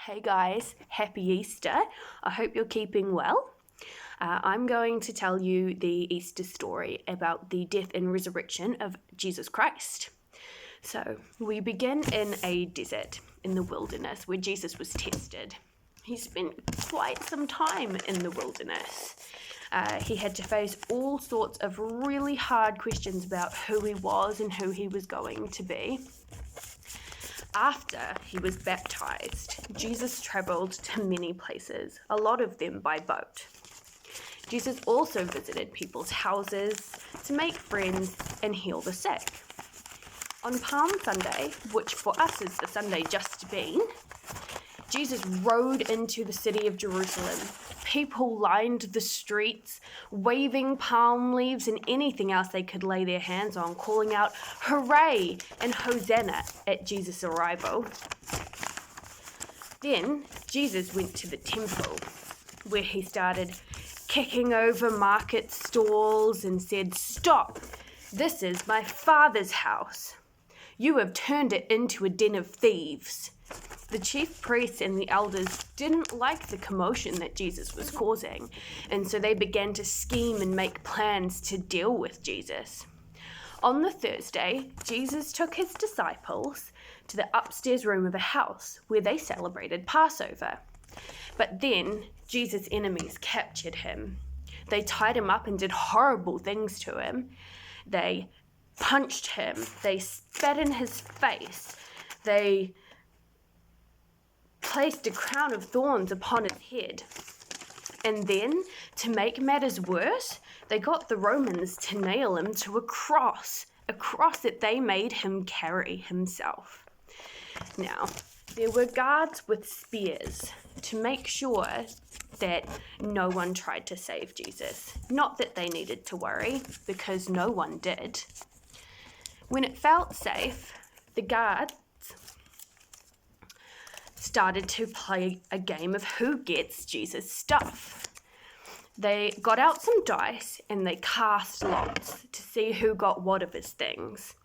Hey guys, happy Easter. I hope you're keeping well. I'm going to tell you the Easter story about the death and resurrection of Jesus Christ. So, we begin in a desert in the wilderness where Jesus was tested. He spent quite some time in the wilderness. He had to face all sorts of really hard questions about who he was and who he was going to be. After he was baptized, Jesus traveled to many places, a lot of them by boat. Jesus also visited people's houses to make friends and heal the sick. On Palm Sunday, which for us is the Sunday just been, Jesus rode into the city of Jerusalem. People lined the streets, waving palm leaves and anything else they could lay their hands on, calling out, "Hooray!" and "Hosanna" at Jesus' arrival. Then Jesus went to the temple, where he started kicking over market stalls and said, "Stop! This is my Father's house. You have turned it into a den of thieves." The chief priests and the elders didn't like the commotion that Jesus was causing, and so they began to scheme and make plans to deal with Jesus. On the Thursday, Jesus took his disciples to the upstairs room of a house where they celebrated Passover. But then Jesus' enemies captured him. They tied him up and did horrible things to him. They punched him. They spat in his face. They placed a crown of thorns upon his head. And then, to make matters worse, they got the Romans to nail him to a cross that they made him carry himself. Now, there were guards with spears to make sure that no one tried to save Jesus. Not that they needed to worry, because no one did. When it felt safe, the guards started to play a game of who gets Jesus' stuff. They got out some dice and they cast lots to see who got what of his things.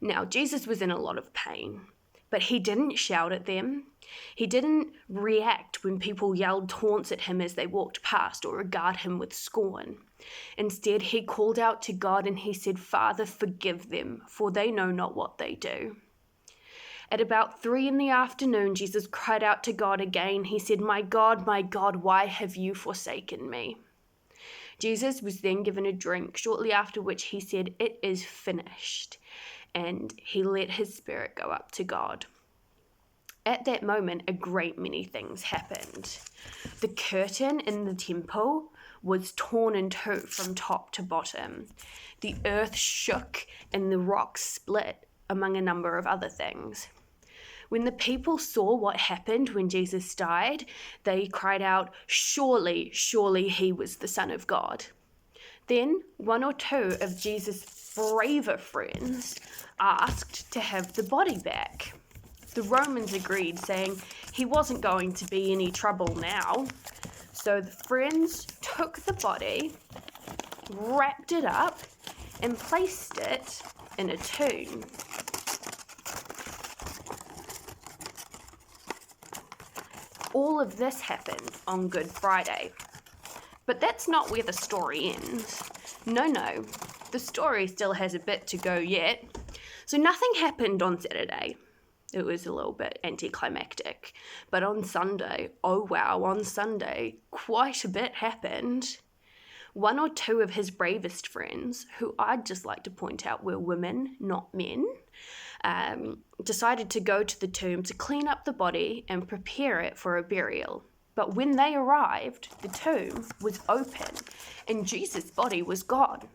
Now, Jesus was in a lot of pain, but he didn't shout at them. He didn't react when people yelled taunts at him as they walked past or regard him with scorn. Instead, he called out to God and he said, "Father, forgive them, for they know not what they do." At about 3 p.m, Jesus cried out to God again. He said, my God, why have you forsaken me?" Jesus was then given a drink, shortly after which he said, "It is finished," and he let his spirit go up to God. At that moment, a great many things happened. The curtain in the temple was torn in two from top to bottom. The earth shook and the rocks split, among a number of other things. When the people saw what happened when Jesus died, they cried out, "Surely, surely he was the Son of God." Then one or two of Jesus' braver friends asked to have the body back. The Romans agreed, saying he wasn't going to be any trouble now. So the friends took the body, wrapped it up, and placed it in a tomb. All of this happened on Good Friday. But that's not where the story ends. No, the story still has a bit to go yet. So nothing happened on Saturday. It was a little bit anticlimactic. But on Sunday, quite a bit happened. One or two of his bravest friends, who I'd just like to point out were women, not men, decided to go to the tomb to clean up the body and prepare it for a burial. But when they arrived, the tomb was open and Jesus' body was gone.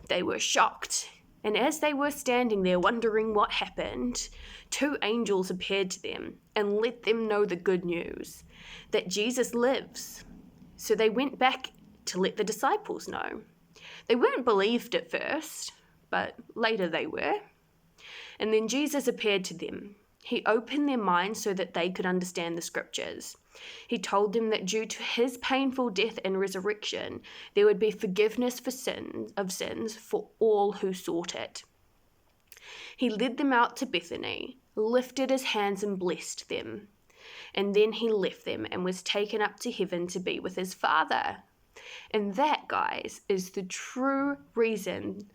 They were shocked, and as they were standing there wondering what happened, 2 angels appeared to them and let them know the good news, that Jesus lives. So they went back to let the disciples know. They weren't believed at first, but later they were. And then Jesus appeared to them. He opened their minds so that they could understand the scriptures. He told them that due to his painful death and resurrection, there would be forgiveness for sins for all who sought it. He led them out to Bethany, lifted his hands and blessed them. and then he left them and was taken up to heaven to be with his Father. And that, guys, is the true reason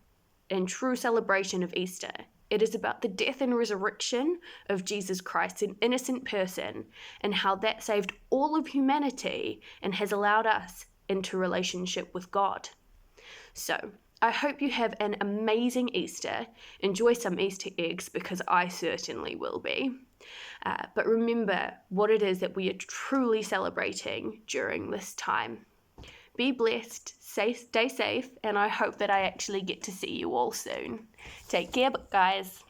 and true celebration of Easter. It is about the death and resurrection of Jesus Christ, an innocent person, and how that saved all of humanity and has allowed us into relationship with God. So, I hope you have an amazing Easter. Enjoy some Easter eggs, because I certainly will be. But remember what it is that we are truly celebrating during this time. Be blessed, stay safe, and I hope that I actually get to see you all soon. Take care, guys.